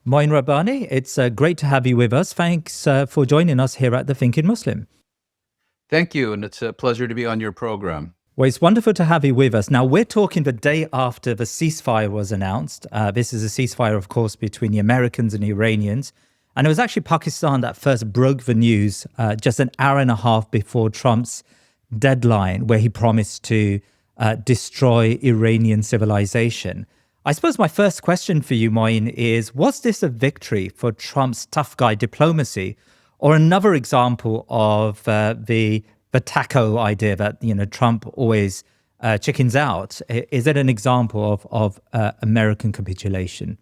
Mouin Rabbani, it's great to have you with us. Thanks for joining us here at The Thinking Muslim. Thank you, and it's a pleasure to be on your program. Well, it's wonderful to have you with us. Now, we're talking the day after the ceasefire was announced. This is a ceasefire, of course, between the Americans and the Iranians. And it was actually Pakistan that first broke the news just an hour and a half before Trump's deadline, where he promised to destroy Iranian civilization. I suppose my first question for you, Moin, is was this a victory for Trump's tough guy diplomacy, or another example of the taco idea that Trump always chickens out? Is it an example of American capitulation?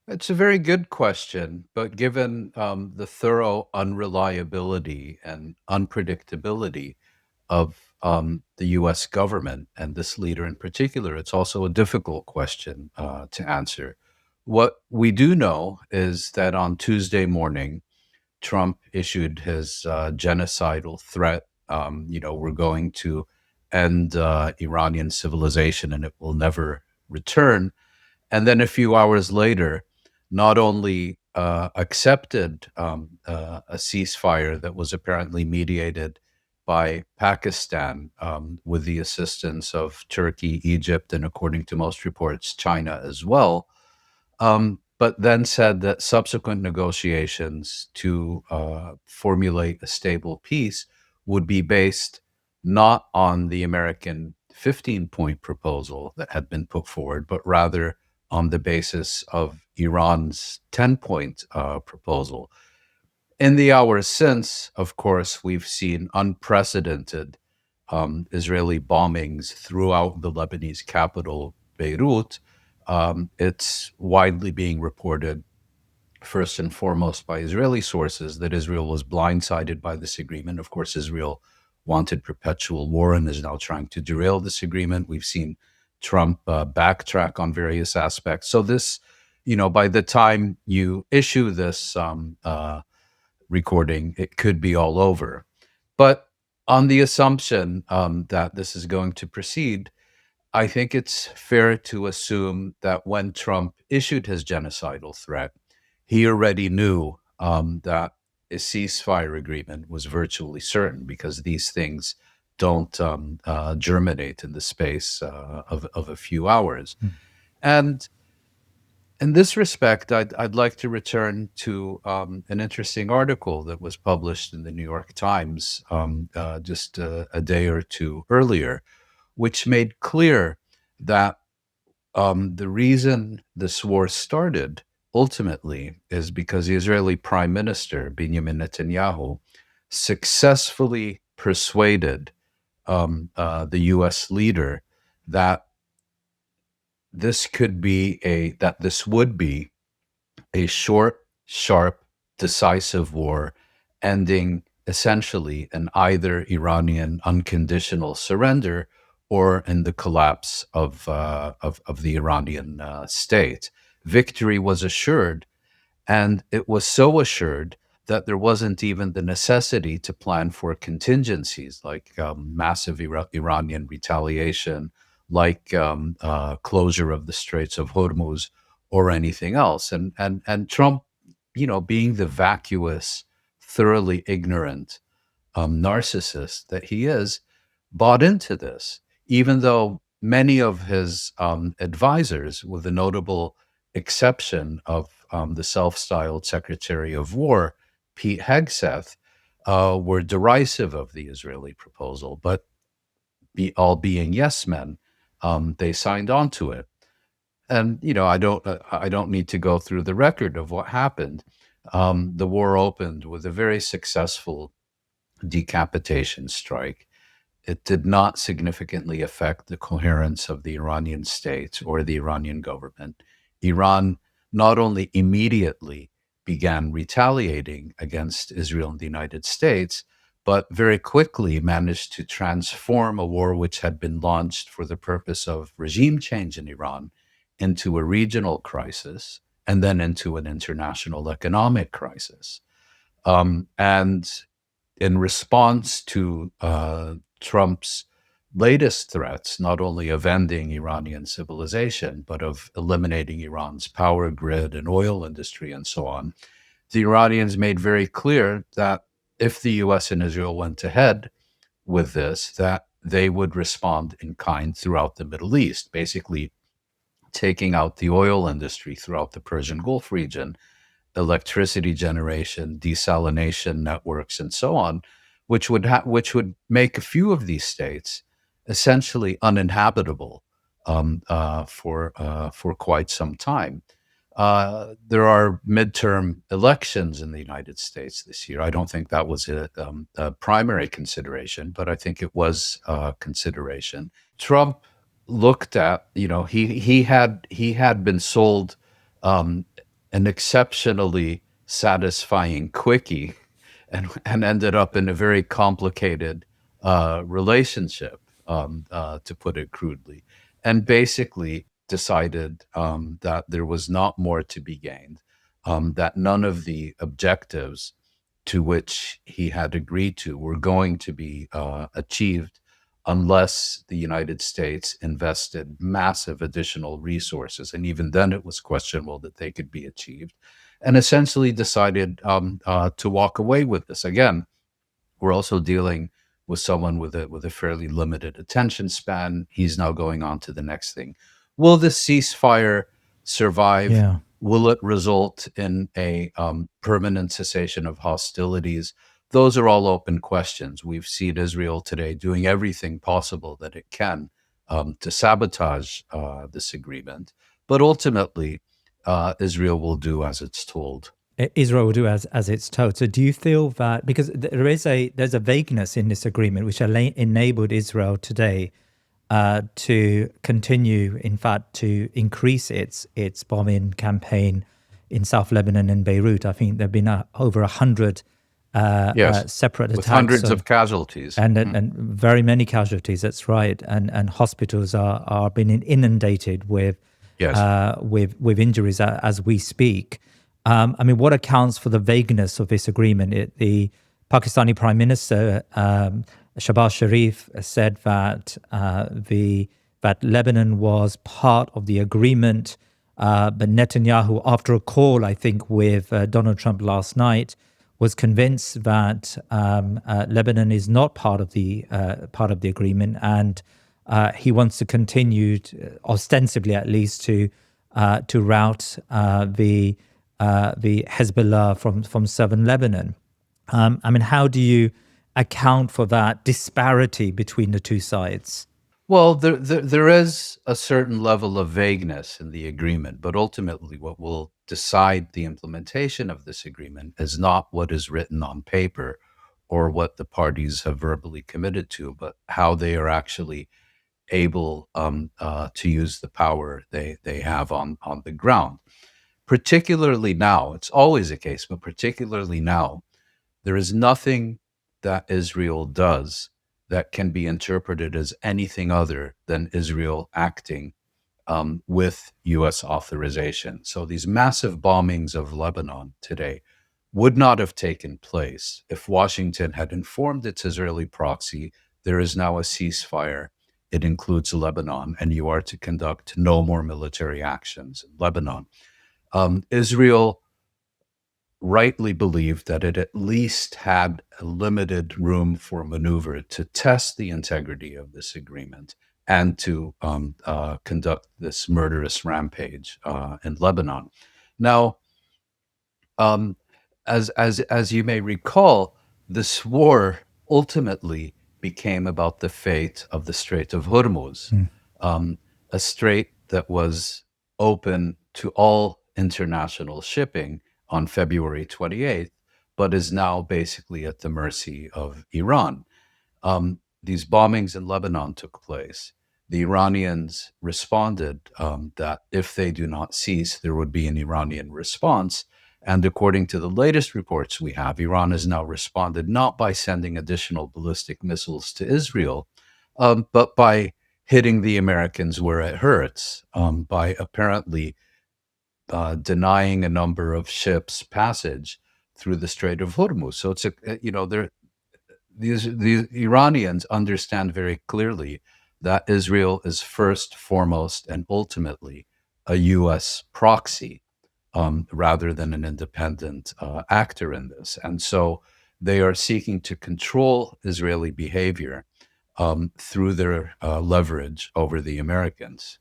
It's a very good question, but given the thorough unreliability and unpredictability of the US government and this leader in particular, it's also a difficult question to answer. What we do know is that on Tuesday morning, Trump issued his genocidal threat. We're going to end Iranian civilization and it will never return. And then a few hours later, not only accepted a ceasefire that was apparently mediated by Pakistan with the assistance of Turkey, Egypt, and according to most reports, China as well, but then said that subsequent negotiations to formulate a stable peace would be based not on the American 15-point proposal that had been put forward, but rather on the basis of Iran's 10-point proposal. In the hours since, of course, we've seen unprecedented Israeli bombings throughout the Lebanese capital, Beirut. It's widely being reported, first and foremost by Israeli sources, that Israel was blindsided by this agreement. Of course, Israel wanted perpetual war and is now trying to derail this agreement. We've seen Trump backtrack on various aspects. So this, by the time you issue this recording, it could be all over. But on the assumption that this is going to proceed, I think it's fair to assume that when Trump issued his genocidal threat, he already knew that a ceasefire agreement was virtually certain, because these things don't germinate in the space of a few hours. And in this respect, I'd like to return to an interesting article that was published in the New York Times just a day or two earlier, which made clear that the reason this war started ultimately is because the Israeli Prime Minister, Benjamin Netanyahu, successfully persuaded the US leader that this would be a short, sharp, decisive war ending essentially in either Iranian unconditional surrender or in the collapse of the Iranian state. Victory was assured, and it was so assured that there wasn't even the necessity to plan for contingencies like massive Iranian retaliation, like closure of the Straits of Hormuz, or anything else. And Trump, being the vacuous, thoroughly ignorant narcissist that he is, bought into this, even though many of his advisors, with the notable exception of the self-styled Secretary of War, Pete Hegseth, were derisive of the Israeli proposal, but all being yes men, they signed on to it. And I don't need to go through the record of what happened. The war opened with a very successful decapitation strike. It did not significantly affect the coherence of the Iranian state or the Iranian government. Iran not only immediately began retaliating against Israel and the United States, but very quickly managed to transform a war which had been launched for the purpose of regime change in Iran into a regional crisis and then into an international economic crisis. And in response to Trump's latest threats, not only of ending Iranian civilization, but of eliminating Iran's power grid and oil industry and so on, the Iranians made very clear that if the US and Israel went ahead with this, that they would respond in kind throughout the Middle East, basically taking out the oil industry throughout the Persian Gulf region, electricity generation, desalination networks, and so on, which would make a few of these states essentially uninhabitable for quite some time. There are midterm elections in the United States this year. I don't think that was a primary consideration, but I think it was a consideration. Trump looked at, he had been sold um, an exceptionally satisfying quickie, and ended up in a very complicated relationship, to put it crudely, and basically decided that there was not more to be gained, that none of the objectives to which he had agreed to were going to be achieved unless the United States invested massive additional resources. And even then, it was questionable that they could be achieved, and essentially decided to walk away with this. Again, we're also dealing with someone with a fairly limited attention span. He's now going on to the next thing. Will this ceasefire survive? Yeah. Will it result in a permanent cessation of hostilities? Those are all open questions. We've seen Israel today doing everything possible that it can to sabotage this agreement, but ultimately, Israel will do as it's told. Israel will do as it's told. So do you feel that because there's a vagueness in this agreement which enabled Israel today to continue, in fact, to increase its bombing campaign in South Lebanon and Beirut? I think there've been over 100 Yes, separate with attacks hundreds of casualties. and very many casualties. That's right, and hospitals are being inundated Yes. with injuries as we speak. I mean, what accounts for the vagueness of this agreement? The Pakistani Prime Minister Shahbaz Sharif said that that Lebanon was part of the agreement, but Netanyahu, after a call, I think, with Donald Trump last night, was convinced that Lebanon is not part of the agreement, and he wants to continue, ostensibly at least, to rout the Hezbollah from southern Lebanon. I mean, how do you account for that disparity between the two sides? Well, there is a certain level of vagueness in the agreement, but ultimately, what will decide the implementation of this agreement is not what is written on paper or what the parties have verbally committed to, but how they are actually able to use the power they have on the ground. Particularly now, it's always the case, but particularly now, there is nothing that Israel does that can be interpreted as anything other than Israel acting with U.S. authorization. So these massive bombings of Lebanon today would not have taken place if Washington had informed its Israeli proxy, there is now a ceasefire. It includes Lebanon, and you are to conduct no more military actions in Lebanon. Israel rightly believed that it at least had a limited room for maneuver to test the integrity of this agreement and to conduct this murderous rampage in Lebanon. Now, um, as you may recall, this war ultimately became about the fate of the Strait of Hormuz, um, a strait that was open to all international shipping on February 28th, but is now basically at the mercy of Iran. These bombings in Lebanon took place. The Iranians responded that if they do not cease, there would be an Iranian response. And according to the latest reports we have, Iran has now responded not by sending additional ballistic missiles to Israel, but by hitting the Americans where it hurts, by apparently denying a number of ships passage through the Strait of Hormuz. So it's there these Iranians understand very clearly that Israel is first, foremost, and ultimately a U.S. proxy, rather than an independent actor in this. And so they are seeking to control Israeli behavior through their leverage over the Americans.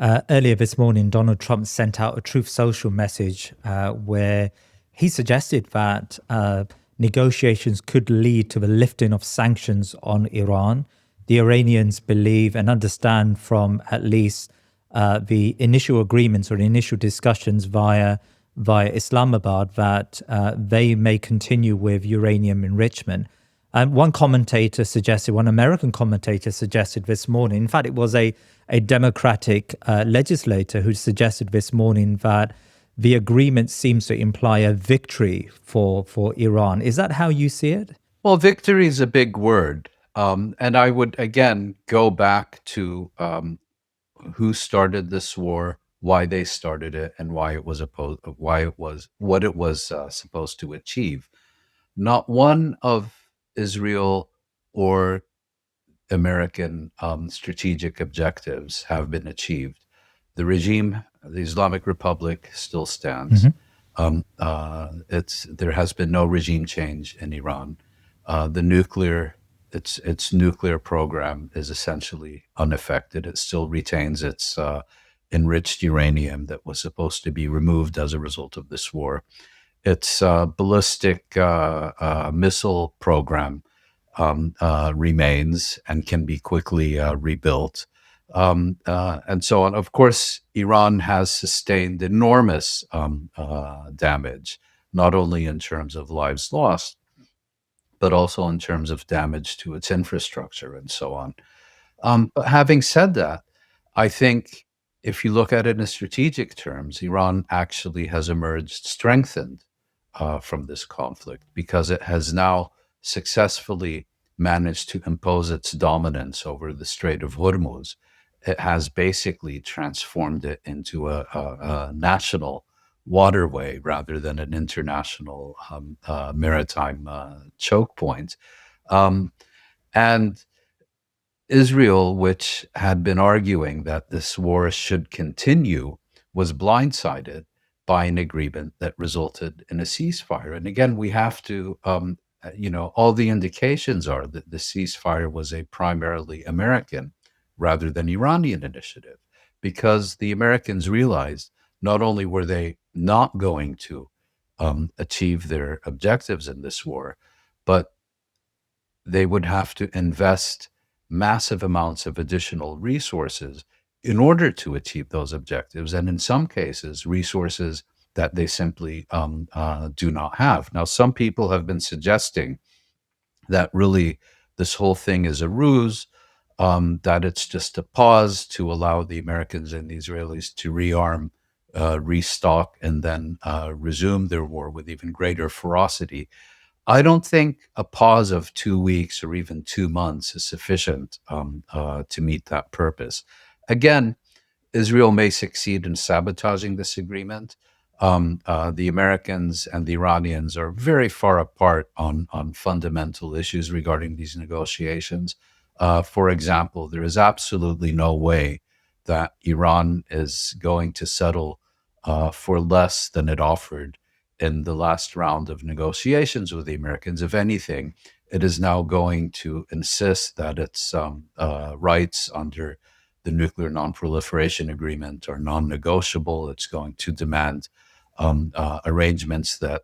Earlier this morning, Donald Trump sent out a Truth Social message where he suggested that negotiations could lead to the lifting of sanctions on Iran. The Iranians believe and understand from at least the initial agreements or the initial discussions via Islamabad that they may continue with uranium enrichment. One commentator suggested, one American commentator suggested this morning, in fact, it was a Democratic legislator who suggested this morning that the agreement seems to imply a victory for Iran. Is that how you see it? Well, victory is a big word. And I would again go back to who started this war, why they started it, and what it was supposed to achieve. Not one of Israel or American strategic objectives have been achieved. The regime, the Islamic Republic, still stands. There has been no regime change in Iran. The nuclear its nuclear program is essentially unaffected. It still retains its enriched uranium that was supposed to be removed as a result of this war. Its ballistic missile program remains and can be quickly rebuilt, and so on. Of course, Iran has sustained enormous damage, not only in terms of lives lost, but also in terms of damage to its infrastructure and so on. But having said that, I think if you look at it in strategic terms, Iran actually has emerged strengthened from this conflict because it has now successfully managed to impose its dominance over the Strait of Hormuz. It has basically transformed it into a national waterway rather than an international maritime choke point. And Israel, which had been arguing that this war should continue, was blindsided by an agreement that resulted in a ceasefire. And again, we have to, all the indications are that the ceasefire was a primarily American rather than Iranian initiative, because the Americans realized not only were they not going to achieve their objectives in this war, but they would have to invest massive amounts of additional resources in order to achieve those objectives. And in some cases, resources that they simply do not have. Now, some people have been suggesting that really this whole thing is a ruse, that it's just a pause to allow the Americans and the Israelis to rearm, restock, and then resume their war with even greater ferocity. I don't think a pause of 2 weeks or even 2 months is sufficient to meet that purpose. Again, Israel may succeed in sabotaging this agreement. The Americans and the Iranians are very far apart on fundamental issues regarding these negotiations. For example, there is absolutely no way that Iran is going to settle for less than it offered in the last round of negotiations with the Americans. If anything, it is now going to insist that its rights under the Nuclear Non-Proliferation Agreement are non-negotiable. It's going to demand arrangements that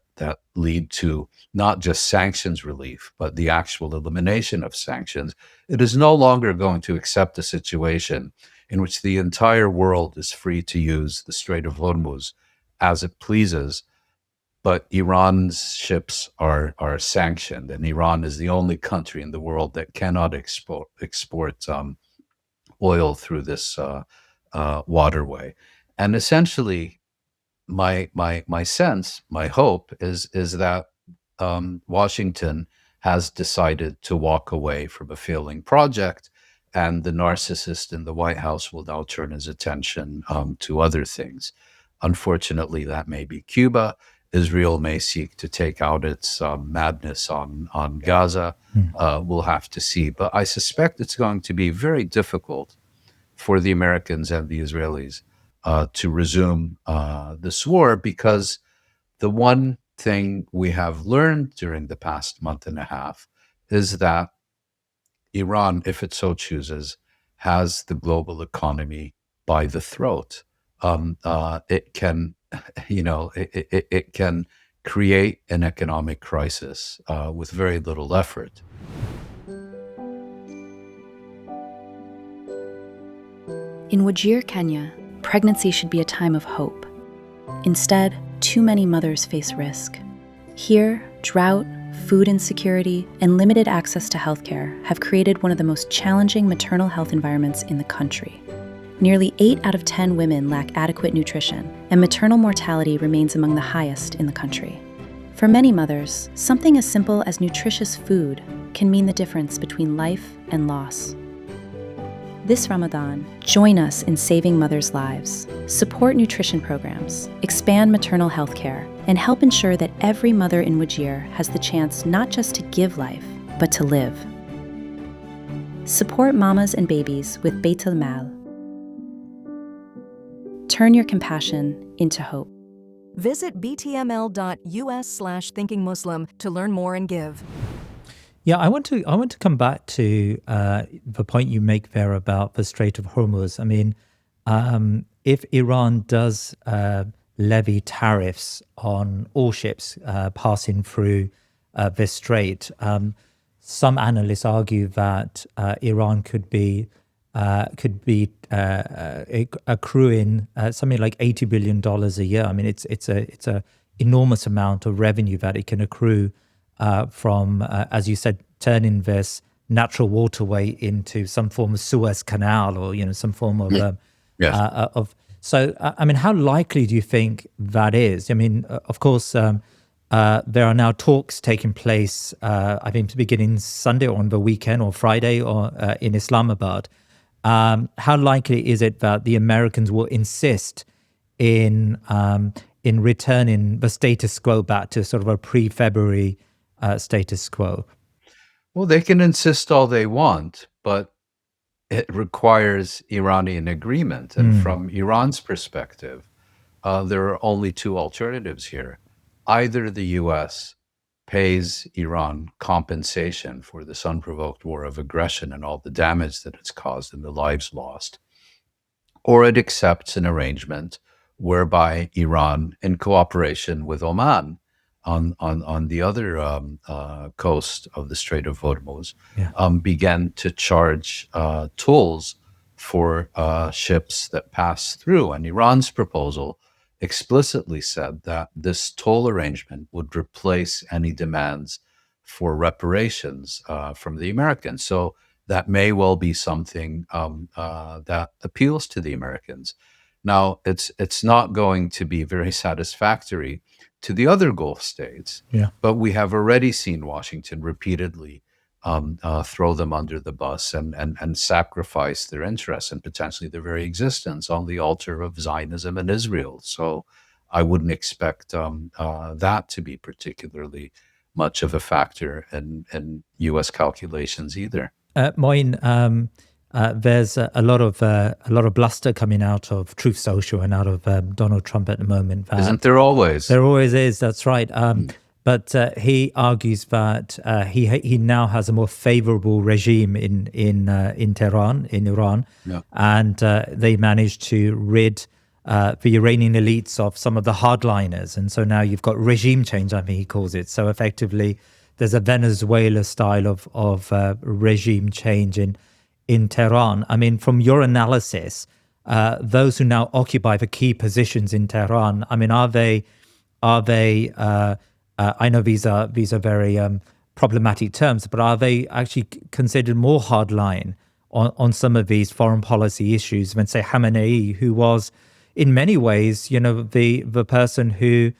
lead to not just sanctions relief, but the actual elimination of sanctions. It is no longer going to accept a situation in which the entire world is free to use the Strait of Hormuz as it pleases, but Iran's ships are sanctioned, and Iran is the only country in the world that cannot export oil through this waterway. And essentially, my sense, my hope is that Washington has decided to walk away from a failing project, and the narcissist in the White House will now turn his attention to other things. Unfortunately, that may be Cuba. Israel may seek to take out its madness on Gaza. We'll have to see. But I suspect it's going to be very difficult for the Americans and the Israelis to resume this war, because the one thing we have learned during the past month and a half is that Iran, if it so chooses, has the global economy by the throat. It can, it can create an economic crisis with very little effort. In Wajir, Kenya, pregnancy should be a time of hope. Instead, too many mothers face risk. Here, drought, food insecurity, and limited access to healthcare have created one of the most challenging maternal health environments in the country. Nearly 8 out of 10 women lack adequate nutrition, and maternal mortality remains among the highest in the country. For many mothers, something as simple as nutritious food can mean the difference between life and loss. This Ramadan, join us in saving mothers' lives, support nutrition programs, expand maternal health care, and help ensure that every mother in Wajir has the chance not just to give life, but to live. Support mamas and babies with Beit al-Mal. Turn your compassion into hope. Visit btml.us/thinkingmuslim to learn more and give. Yeah, I want to come back to the point you make there about the Strait of Hormuz. I mean, if Iran does levy tariffs on all ships passing through this strait, some analysts argue that Iran could be accruing something like $80 billion a year. I mean, it's a enormous amount of revenue that it can accrue from, as you said, turning this natural waterway into some form of Suez Canal, or some form of of. So, I mean, how likely do you think that is? I mean, of course, there are now talks taking place. I think beginning Sunday or on the weekend or Friday or in Islamabad. How likely is it that the Americans will insist in returning the status quo back to sort of a pre-February status quo? Well, they can insist all they want, but it requires Iranian agreement. And from Iran's perspective, there are only two alternatives here. Either the U.S. pays Iran compensation for this unprovoked war of aggression and all the damage that it's caused and the lives lost, or it accepts an arrangement whereby Iran, in cooperation with Oman, on the other coast of the Strait of Hormuz, began to charge tolls for ships that pass through. And Iran's proposal explicitly said that this toll arrangement would replace any demands for reparations from the Americans. So that may well be something that appeals to the Americans. Now, it's not going to be very satisfactory to the other Gulf states, but we have already seen Washington repeatedly throw them under the bus and sacrifice their interests and potentially their very existence on the altar of Zionism and Israel. So I wouldn't expect that to be particularly much of a factor in U.S. calculations either. Mouin, there's a lot of bluster coming out of Truth Social and out of Donald Trump at the moment. Isn't there always? There always is. That's right. But he argues that he now has a more favorable regime in Tehran, in Iran, and they managed to rid the Iranian elites of some of the hardliners, and so now you've got regime change, I think he calls it. So effectively, there's a Venezuela style of regime change in Tehran. I mean, from your analysis, those who now occupy the key positions in Tehran, I mean, are they? I know these are very problematic terms, but are they actually considered more hardline on some of these foreign policy issues than, say, Khamenei, who was, in many ways, the person who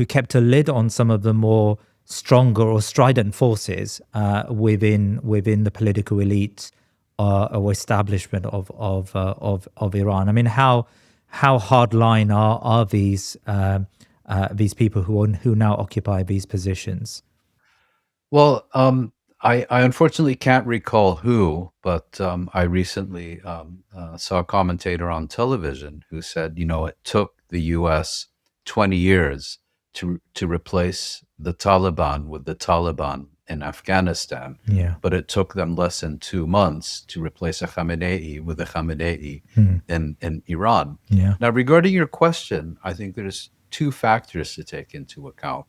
kept a lid on some of the more stronger or strident forces within the political elite or establishment of Iran? I mean, how hardline are these these people who now occupy these positions? Well, I unfortunately can't recall who, but I recently saw a commentator on television who said, it took the U.S. 20 years to replace the Taliban with the Taliban in Afghanistan, Yeah. but it took them less than 2 months to replace a Khamenei with a Khamenei in Iran. Yeah. Now, regarding your question, I think there's two factors to take into account.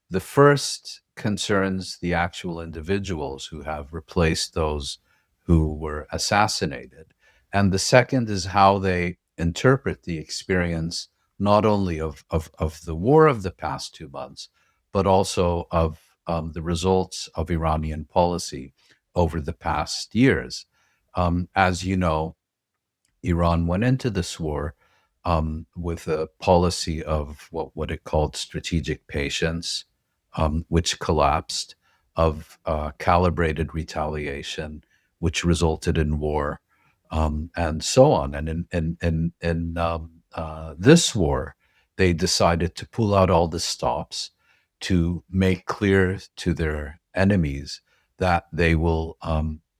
The first concerns the actual individuals who have replaced those who were assassinated. And the second is how they interpret the experience, not only of the war of the past 2 months, but also of the results of Iranian policy over the past years. As you know, Iran went into this war with a policy of what it called strategic patience, which collapsed, of calibrated retaliation, which resulted in war, and so on. And in this war, they decided to pull out all the stops to make clear to their enemies that they will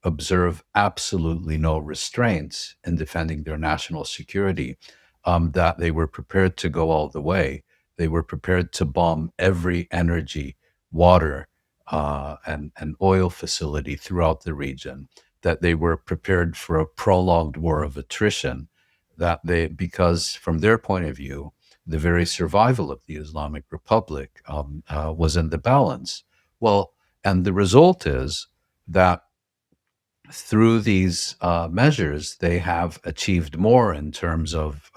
observe absolutely no restraints in defending their national security, that they were prepared to go all the way. They were prepared to bomb every energy, water, and oil facility throughout the region, that they were prepared for a prolonged war of attrition, because from their point of view, the very survival of the Islamic Republic was in the balance. Well, and the result is that through these measures, they have achieved more in terms of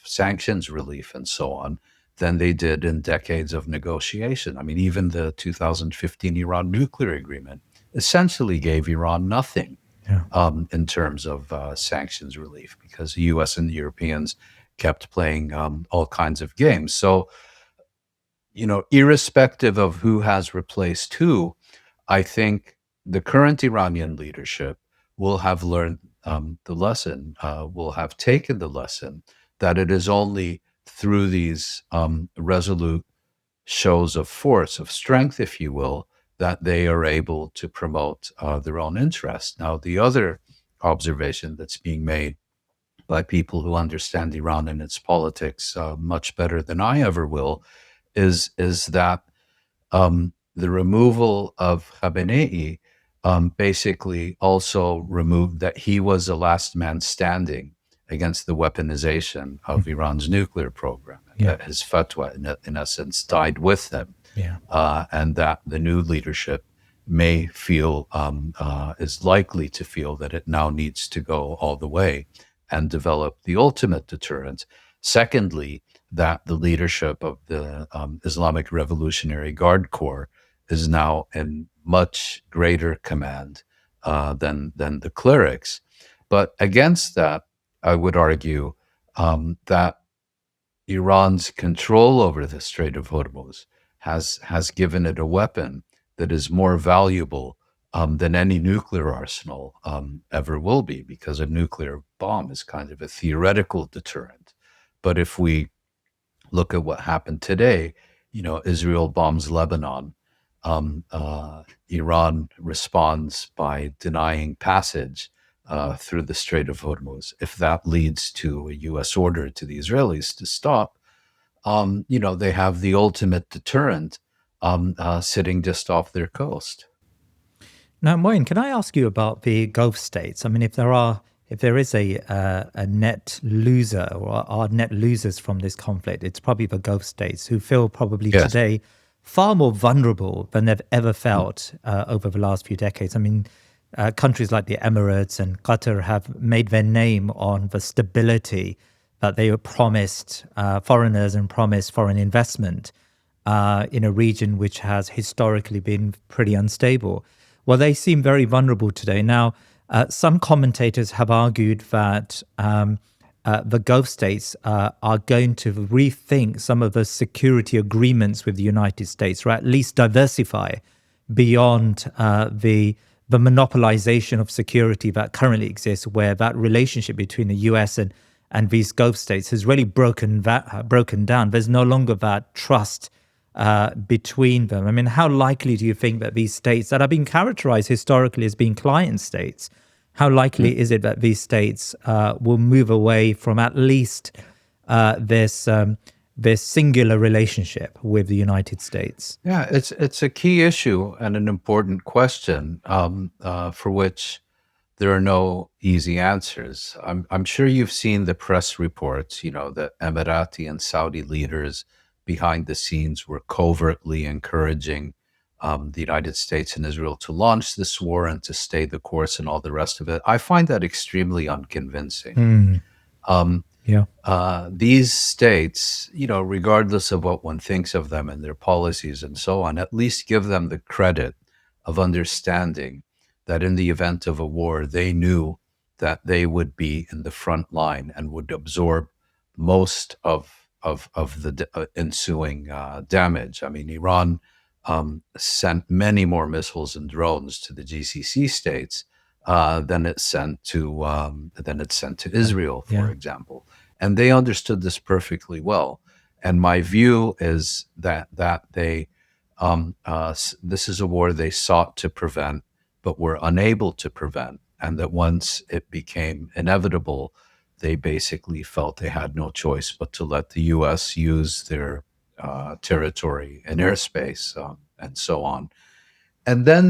sanctions relief and so on than they did in decades of negotiation. I mean, even the 2015 Iran nuclear agreement essentially gave Iran nothing in terms of sanctions relief, because the US and the Europeans kept playing all kinds of games. So, irrespective of who has replaced who, I think the current Iranian leadership will have learned the lesson, will have taken the lesson that it is only through these resolute shows of force, of strength, if you will, that they are able to promote their own interests. Now, the other observation that's being made by people who understand Iran and its politics much better than I ever will is that the removal of Khamenei basically also removed that he was the last man standing against the weaponization of Iran's nuclear program. And that his fatwa, in essence, died with them. And that the new leadership may feel, is likely to feel, that it now needs to go all the way and develop the ultimate deterrent. Secondly, that the leadership of the Islamic Revolutionary Guard Corps is now in much greater command than the clerics. But against that, I would argue that Iran's control over the Strait of Hormuz has given it a weapon that is more valuable than any nuclear arsenal ever will be, because a nuclear bomb is kind of a theoretical deterrent. But if we look at what happened today, Israel bombs Lebanon. Iran responds by denying passage through the Strait of Hormuz. If that leads to a U.S. order to the Israelis to stop, they have the ultimate deterrent sitting just off their coast. Now, Mouin, can I ask you about the Gulf states? I mean, if there is a net loser, or are net losers from this conflict, it's probably the Gulf states, who feel probably today far more vulnerable than they've ever felt over the last few decades. I mean, countries like the Emirates and Qatar have made their name on the stability that they were promised foreigners and promised foreign investment in a region which has historically been pretty unstable. Well, they seem very vulnerable today. Now, some commentators have argued that the Gulf states are going to rethink some of the security agreements with the United States, or at least diversify beyond the monopolization of security that currently exists, where that relationship between the US and and these Gulf states has really broken down. There's no longer that trust between them. I mean, how likely do you think that these states that have been characterized historically as being client states, how likely is it that these states will move away from at least this singular relationship with the United States? Yeah, it's a key issue and an important question for which there are no easy answers. I'm sure you've seen the press reports, you know, that Emirati and Saudi leaders behind the scenes were covertly encouraging the United States and Israel to launch this war and to stay the course and all the rest of it. I find that extremely unconvincing. Um, Yeah. these states, you know, regardless of what one thinks of them and their policies and so on, at least give them the credit of understanding that in the event of a war, they knew that they would be in the front line and would absorb most of the ensuing damage. I mean, Iran sent many more missiles and drones to the GCC states than it sent to Israel, for Yeah. example, and they understood this perfectly well. And my view is that this is a war they sought to prevent, but were unable to prevent, and that once it became inevitable, they basically felt they had no choice but to let the U.S. use their territory and airspace and so on. And then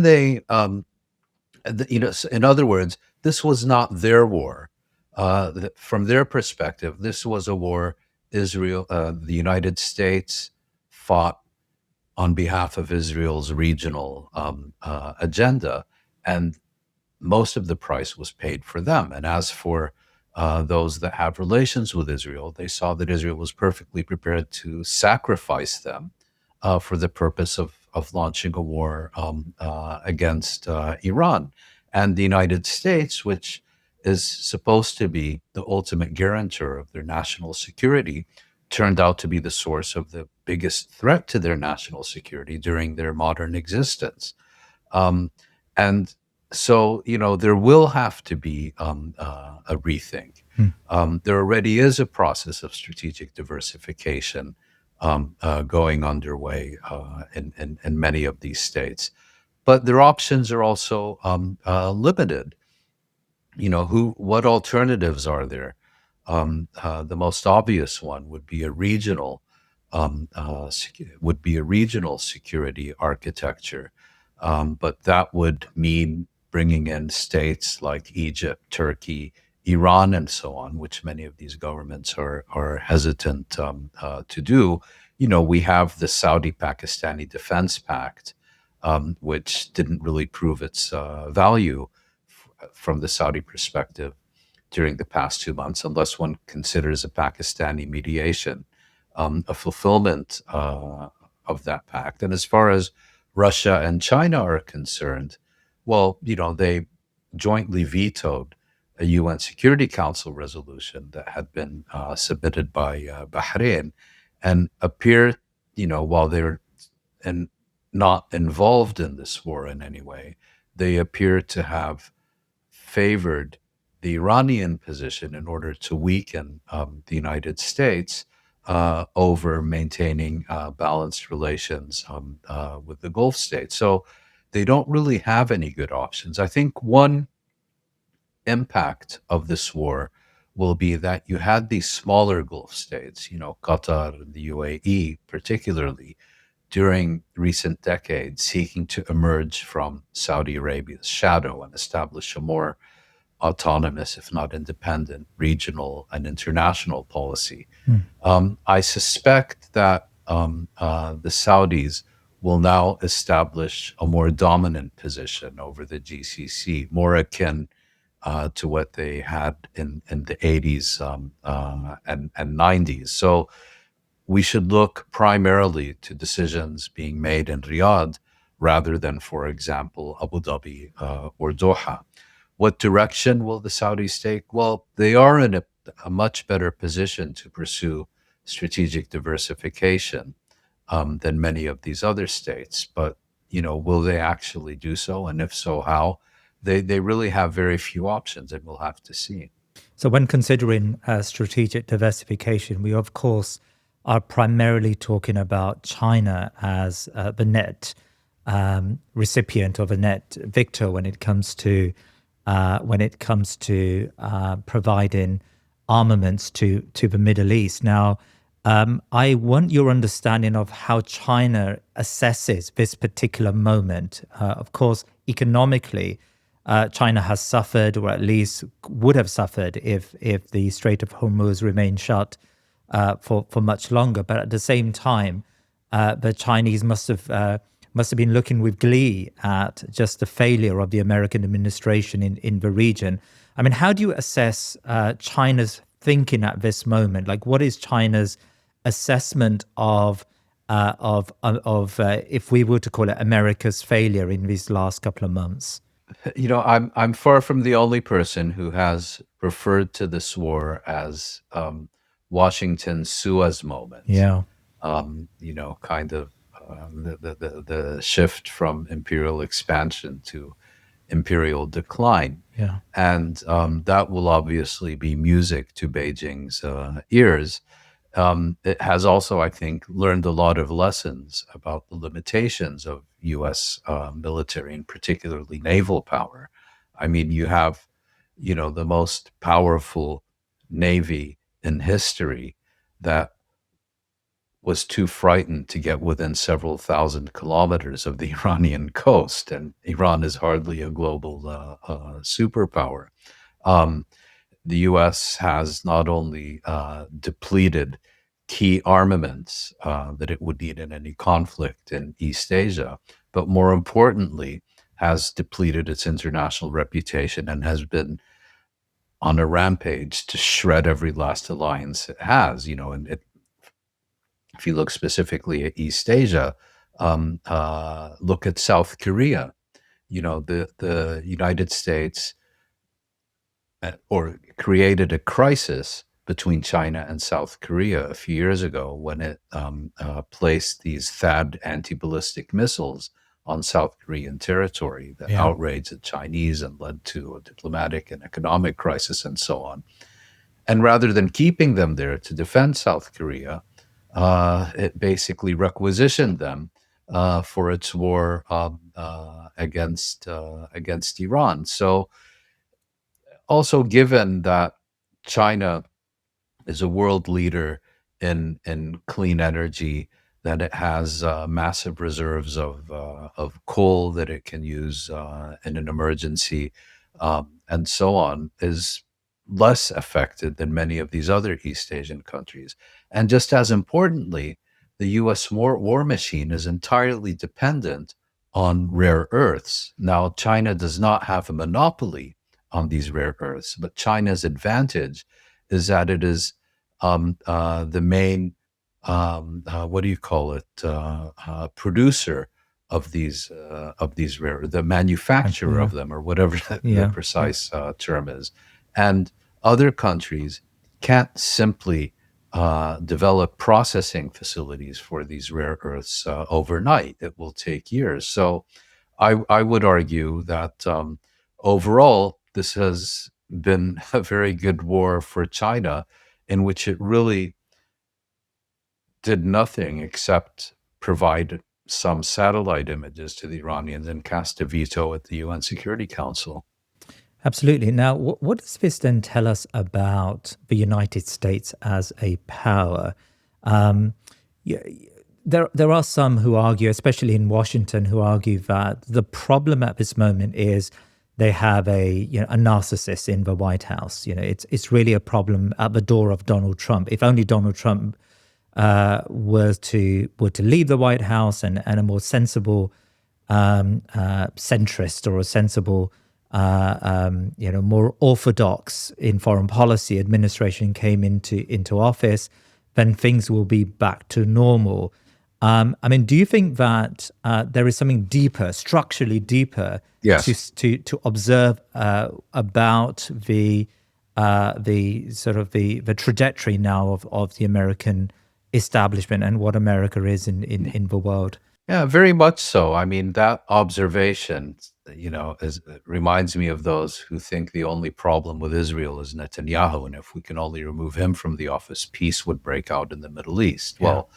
you know, in other words, this was not their war. From their perspective, this was a war the United States fought on behalf of Israel's regional agenda, and most of the price was paid for them. And as for those that have relations with Israel, they saw that Israel was perfectly prepared to sacrifice them for the purpose of launching a war against Iran. And the United States, which is supposed to be the ultimate guarantor of their national security, turned out to be the source of the biggest threat to their national security during their modern existence. Um, and so, you know, there will have to be a rethink. There already is a process of strategic diversification going underway in many of these states, but their options are also limited. You know, what alternatives are there? The most obvious one would be a regional security architecture, but that would mean bringing in states like Egypt, Turkey, Iran, and so on, which many of these governments are hesitant to do. You know, we have the Saudi-Pakistani Defense Pact, which didn't really prove its value from the Saudi perspective during the past 2 months, unless one considers a Pakistani mediation a fulfillment of that pact. And as far as Russia and China are concerned, well, you know, they jointly vetoed a UN Security Council resolution that had been submitted by Bahrain, and appear, you know, while they're not involved in this war in any way, they appear to have favored the Iranian position in order to weaken the United States over maintaining balanced relations with the Gulf states. So they don't really have any good options. I think one impact of this war will be that you had these smaller Gulf states, you know, Qatar and the UAE particularly, during recent decades, seeking to emerge from Saudi Arabia's shadow and establish a more autonomous, if not independent, regional and international policy. I suspect that the Saudis will now establish a more dominant position over the GCC, more akin to what they had in the 80s and 90s. So we should look primarily to decisions being made in Riyadh rather than, for example, Abu Dhabi or Doha. What direction will the Saudis take? Well, they are in a much better position to pursue strategic diversification than many of these other states. But, you know, will they actually do so? And if so, how? They really have very few options, and we'll have to see. So when considering strategic diversification, we of course are primarily talking about China as the net recipient or the net victor when it comes to providing armaments to the Middle East. Now, I want your understanding of how China assesses this particular moment. Of course, economically, China has suffered, or at least would have suffered, if the Strait of Hormuz remained shut for much longer. But at the same time, the Chinese must have been looking with glee at just the failure of the American administration in the region. I mean, how do you assess China's thinking at this moment? Like, what is China's assessment of if we were to call it America's failure in these last couple of months? I'm far from the only person who has referred to this war as Washington's Suez moment. Yeah. Kind of the shift from imperial expansion to imperial decline. Yeah. And that will obviously be music to Beijing's ears. It has also, I think, learned a lot of lessons about the limitations of U.S. Military and particularly naval power. I mean, you have, the most powerful navy in history that was too frightened to get within several thousand kilometers of the Iranian coast, and Iran is hardly a global superpower. The U.S. has not only depleted key armaments that it would need in any conflict in East Asia, but more importantly, has depleted its international reputation and has been on a rampage to shred every last alliance it has. If you look specifically at East Asia, look at South Korea. The United States or created a crisis between China and South Korea a few years ago when it placed these THAAD anti-ballistic missiles on South Korean territory that outraged the Chinese and led to a diplomatic and economic crisis and so on. And rather than keeping them there to defend South Korea, it basically requisitioned them for its war against Iran. So also given that China is a world leader in clean energy, that it has massive reserves of coal that it can use in an emergency, and so on, is less affected than many of these other East Asian countries. And just as importantly, the U.S. war machine is entirely dependent on rare earths. Now, China does not have a monopoly on these rare earths, but China's advantage is that it is the main, producer of these rare, the manufacturer of them, or whatever the precise term is. And other countries can't simply develop processing facilities for these rare earths overnight. It will take years. So I would argue that overall, this has been a very good war for China, in which it really did nothing except provide some satellite images to the Iranians and cast a veto at the UN Security Council. Absolutely. Now, what does this then tell us about the United States as a power? There are some who argue, especially in Washington, who argue that the problem at this moment is they have a narcissist in the White House. It's really a problem at the door of Donald Trump. If only Donald Trump were to leave the White House and a more sensible centrist or a sensible more orthodox in foreign policy administration came into office, then things will be back to normal. Do you think that there is something deeper, structurally deeper, to observe about the trajectory now of the American establishment and what America is in the world? Yeah, very much so. I mean, that observation, reminds me of those who think the only problem with Israel is Netanyahu, and if we can only remove him from the office, peace would break out in the Middle East. Yeah. Well,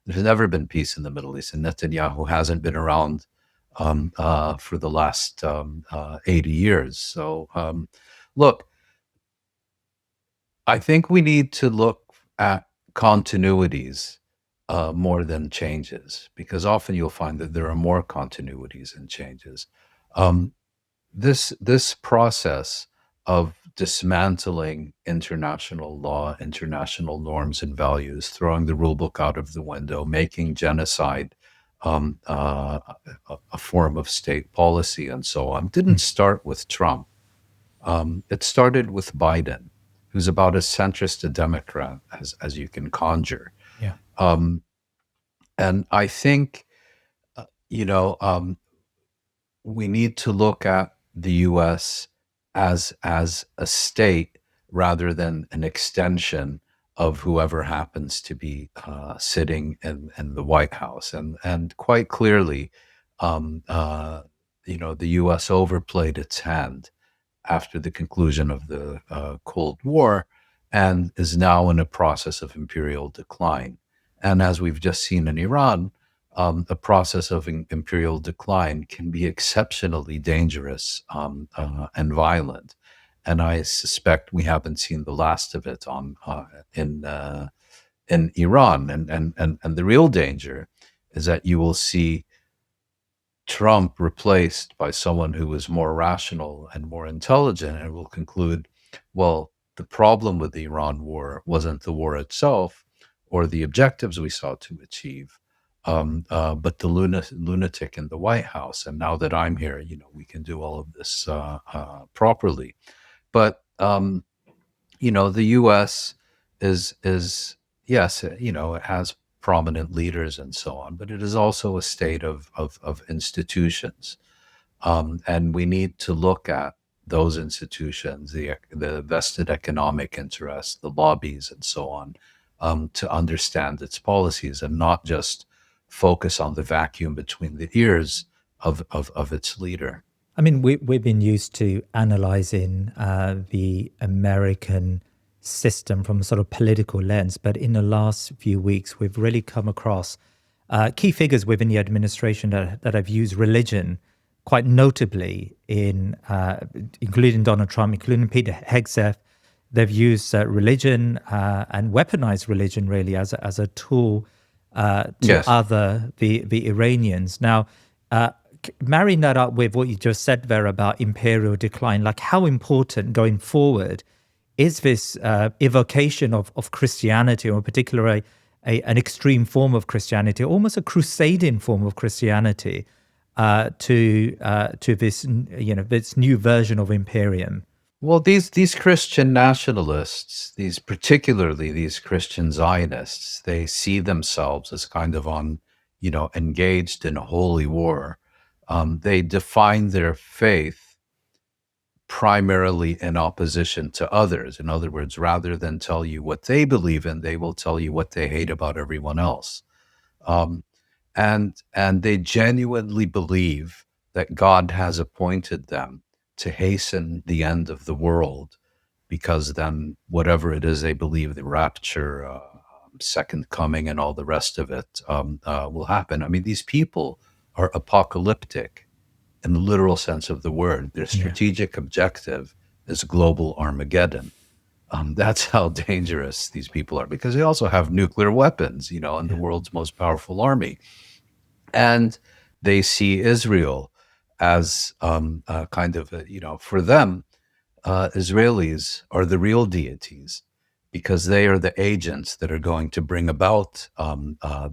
there's never been peace in the Middle East, and Netanyahu hasn't been around for the last 80 years. So, look, I think we need to look at continuities more than changes, because often you'll find that there are more continuities than changes. Um, this process of dismantling international law, international norms and values, throwing the rule book out of the window, making genocide a form of state policy, and so on, didn't start with Trump. It started with Biden, who's about as centrist a Democrat as you can conjure. Yeah. Um, and I think, uh, you know, um, we need to look at the U.S. as a state rather than an extension of whoever happens to be sitting in the White House. And quite clearly, um, uh, the U.S. overplayed its hand after the conclusion of the Cold War and is now in a process of imperial decline. And as we've just seen in Iran, the process of imperial decline can be exceptionally dangerous and violent. And I suspect we haven't seen the last of it in Iran. And the real danger is that you will see Trump replaced by someone who is more rational and more intelligent and will conclude, well, the problem with the Iran war wasn't the war itself or the objectives we sought to achieve, but the lunatic in the White House. And now that I'm here, we can do all of this properly. But the U.S. is yes, it has prominent leaders and so on, but it is also a state of institutions, and we need to look at those institutions, the vested economic interests, the lobbies, and so on, to understand its policies and not just focus on the vacuum between the ears of its leader. I mean, we've been used to analyzing the American system from a sort of political lens, but in the last few weeks, we've really come across key figures within the administration that have used religion quite notably including Donald Trump, including Peter Hegseth. They've used religion and weaponized religion really as a tool to Yes. other the Iranians. Now, marrying that up with what you just said there about imperial decline, like how important going forward is this evocation of Christianity, or in particular an extreme form of Christianity, almost a crusading form of Christianity, to this this new version of imperium? Well, these Christian nationalists, particularly these Christian Zionists, they see themselves as kind of engaged in a holy war. They define their faith primarily in opposition to others. In other words, rather than tell you what they believe in, they will tell you what they hate about everyone else. Um, and they genuinely believe that God has appointed them to hasten the end of the world, because then whatever it is they believe, the rapture, second coming, and all the rest of it will happen. I mean, these people are apocalyptic in the literal sense of the word. Their strategic objective is global Armageddon. That's how dangerous these people are, because they also have nuclear weapons, and the world's most powerful army. And they see Israel as kind of, for them, Israelis are the real deities, because they are the agents that are going to bring about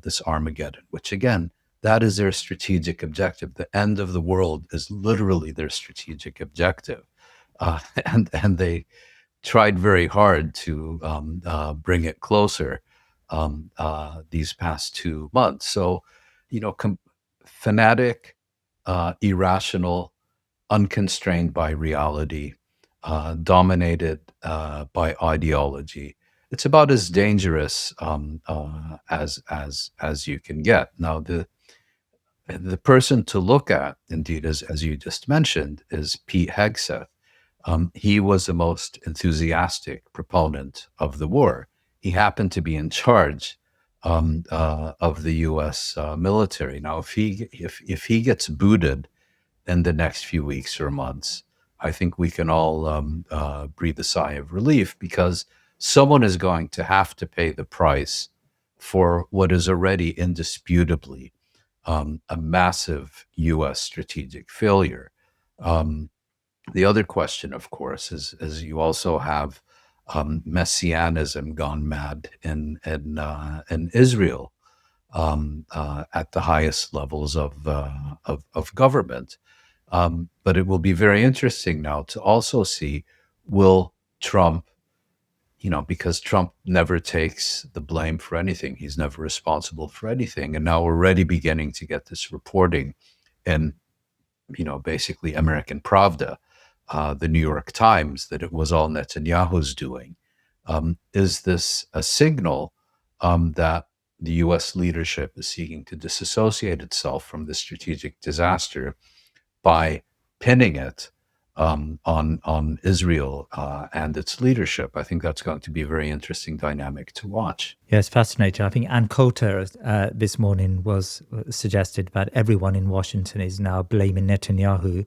this Armageddon, which again, that is their strategic objective. The end of the world is literally their strategic objective. And they tried very hard to bring it closer these past 2 months. So, fanatic, irrational, unconstrained by reality, dominated by ideology. It's about as dangerous as you can get. Now, The person to look at, indeed, as you just mentioned, is Pete Hegseth. He was the most enthusiastic proponent of the war. He happened to be in charge of the U.S. Military. Now, if he gets booted in the next few weeks or months, I think we can all breathe a sigh of relief, because someone is going to have to pay the price for what is already indisputably a massive U.S. strategic failure. Um, the other question, of course, is you also have messianism gone mad in Israel at the highest levels of government. But it will be very interesting now to also see, will Trump, because Trump never takes the blame for anything. He's never responsible for anything. And now we're already beginning to get this reporting in, basically American Pravda, the New York Times, that it was all Netanyahu's doing. Is this a signal that the US leadership is seeking to disassociate itself from the strategic disaster by pinning it on Israel and its leadership? I think that's going to be a very interesting dynamic to watch. Yes, fascinating. I think Ann Coulter this morning was suggested that everyone in Washington is now blaming Netanyahu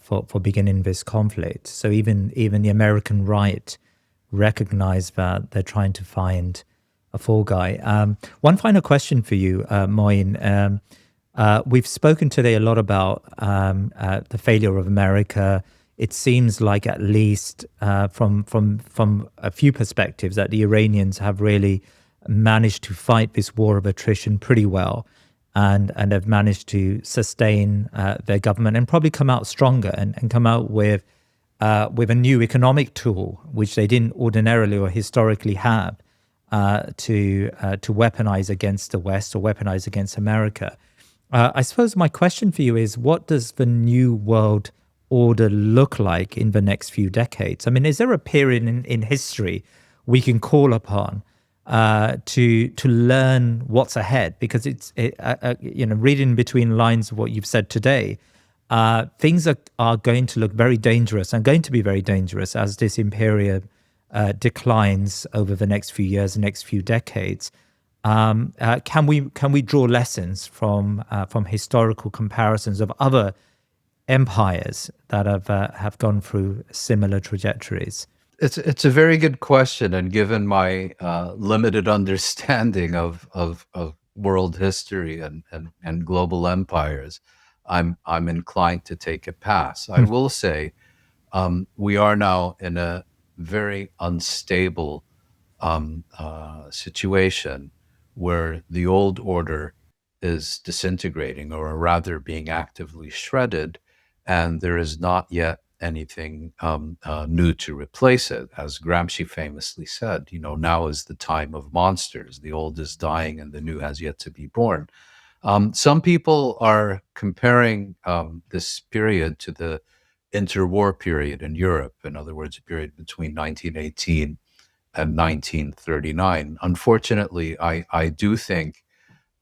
for beginning this conflict. So even the American right recognize that they're trying to find a fall guy. One final question for you, Mouin. We've spoken today a lot about the failure of America. It seems like, at least from a few perspectives, that the Iranians have really managed to fight this war of attrition pretty well, and have managed to sustain their government and probably come out stronger and come out with a new economic tool, which they didn't ordinarily or historically have, to weaponize against the West or weaponize against America. I suppose my question for you is, what does the new world order look like in the next few decades? I mean, is there a period in history we can call upon to learn what's ahead? Because reading between lines of what you've said today, things are going to look very dangerous and going to be very dangerous as this imperium declines over the next few years, the next few decades. Can we draw lessons from historical comparisons of other empires that have gone through similar trajectories? It's a very good question, and given my limited understanding of world history and global empires, I'm inclined to take a pass. I will say we are now in a very unstable situation where the old order is disintegrating, or rather being actively shredded, and there is not yet anything new to replace it. As Gramsci famously said, now is the time of monsters. The old is dying and the new has yet to be born. Some people are comparing this period to the interwar period in Europe, in other words, a period between 1918 and 1939. Unfortunately, I do think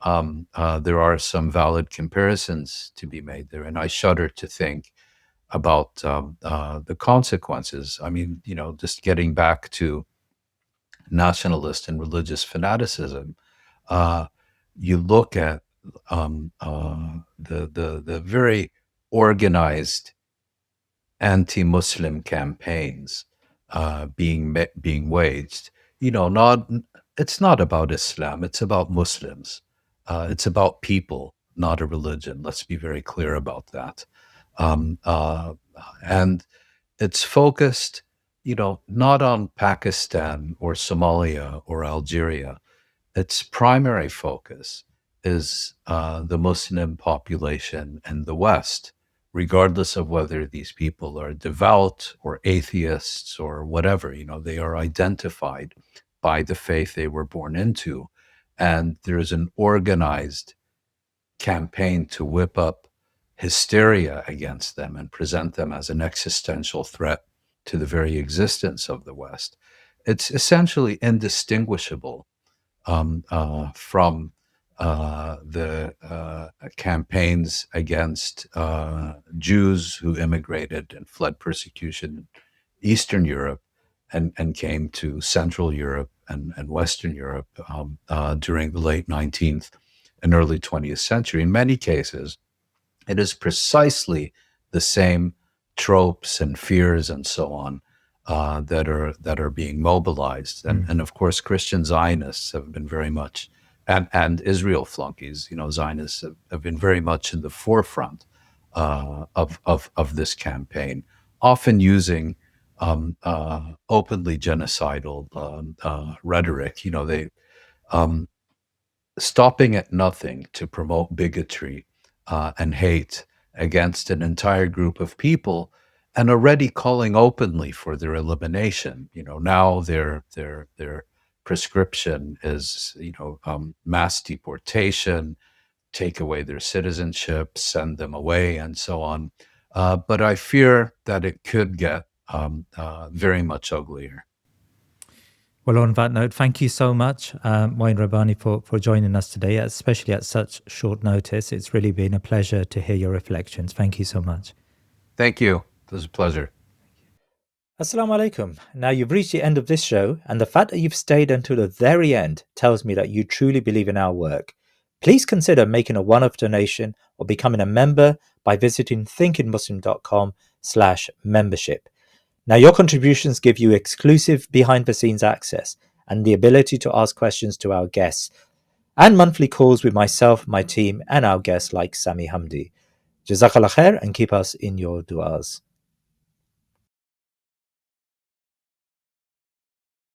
there are some valid comparisons to be made there, and I shudder to think about the consequences. I mean, just getting back to nationalist and religious fanaticism, you look at the very organized anti-Muslim campaigns being waged. It's not about Islam. It's about Muslims. It's about people, not a religion. Let's be very clear about that. And it's focused, not on Pakistan or Somalia or Algeria. Its primary focus is the Muslim population in the West, regardless of whether these people are devout or atheists or whatever. They are identified by the faith they were born into. And there is an organized campaign to whip up hysteria against them and present them as an existential threat to the very existence of the West. It's essentially indistinguishable from the campaigns against Jews who immigrated and fled persecution in Eastern Europe and came to Central Europe and Western Europe during the late 19th and early 20th century. In many cases, it is precisely the same tropes and fears and so on that are being mobilized, and of course Christian Zionists have been very much, and Israel flunkies, Zionists have been very much in the forefront of this campaign, often using openly genocidal rhetoric. They stopping at nothing to promote bigotry and hate against an entire group of people, and already calling openly for their elimination. Now their prescription is mass deportation, take away their citizenship, send them away, and so on. But I fear that it could get very much uglier. Well, on that note, thank you so much, Mouin Rabbani, for joining us today, especially at such short notice. It's really been a pleasure to hear your reflections. Thank you so much. Thank you. It was a pleasure. Assalamu alaikum. Now, you've reached the end of this show, and the fact that you've stayed until the very end tells me that you truly believe in our work. Please consider making a one-off donation or becoming a member by visiting thinkingmuslim.com/membership. Now, your contributions give you exclusive behind-the-scenes access and the ability to ask questions to our guests, and monthly calls with myself, my team, and our guests like Sami Hamdi. Jazakallah khair, and keep us in your du'as.